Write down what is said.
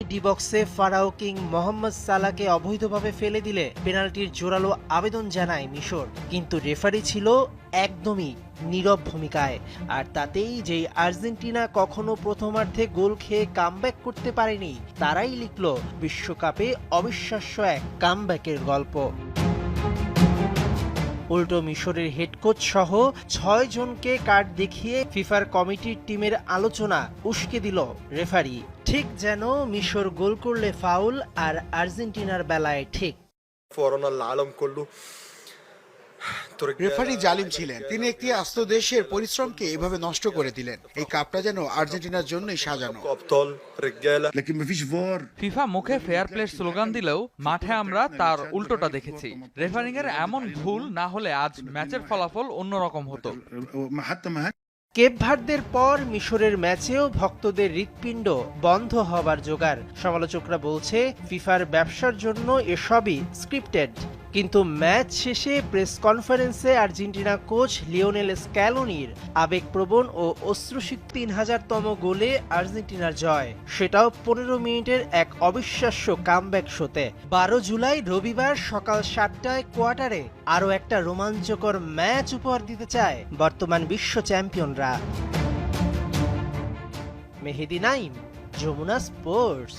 D বক্সে pharaoh king Mohammad সালাহকে অবৈধভাবে ফেলে দিলে পেনাল্টির জোরালো আবেদন জানায় মিশর, কিন্তু রেফারি ছিল একদমই নীরব ভূমিকায়। আর তাতেই যেই আর্জেন্টিনা কখনো প্রথমার্ধে গোল খেয়ে কামব্যাক করতে পারেনি, তারাই লিখল বিশ্বকাপে অবিশ্বাস্য এক কামব্যাকের গল্প। উল্টো মিশরের হেড কোচ সহ ৬ জনকে কার্ড দেখিয়ে ফিফার কমিটির টিমের আলোচনা উস্কে দিল রেফারি। ঠিক যেন মিশর গোল করলে ফাউল, আর আর্জেন্টিনার বেলায় ঠিক। রেফারি জালিম ছিলেন। তিনি একটি আস্ত দেশের পরিশ্রমকে এভাবে নষ্ট করে দিলেন। এই কাপটা যেন আর্জেন্টিনার জন্যই সাজানো। ফিফা মুখে ফেয়ার প্লে স্লোগান দিলেও মাঠে আমরা তার উল্টোটা দেখেছি। রেফারিং এর এমন ভুল না হলে আজ ম্যাচের ফলাফল অন্যরকম হতো। কেপ ভার্দের পর মিশরের ম্যাচেও ভক্তদের হৃৎপিণ্ড বন্ধ হবার জোগাড়। সমালোচকরা বলছে ফিফার ব্যবসার জন্য এসবই স্ক্রিপ্টেড। কিন্তু ম্যাচ শেষে প্রেস কনফারেন্সে আর্জেন্টিনা কোচ লিওনেল স্ক্যালোনির আবেগপ্রবণ ও অশ্রুসিক্ত ৩০০০তম গোলে আর্জেন্টিনার জয়, সেটাও ১৫ মিনিটের এক অবিশ্বাস্য কামব্যাক শোতে। ১২ জুলাই রবিবার সকাল ৭টায় কোয়ার্টারে আরও একটা রোমাঞ্চকর ম্যাচ উপহার দিতে চায় বর্তমান বিশ্ব চ্যাম্পিয়নরা। মেহেদী নাইম, যমুনা স্পোর্টস।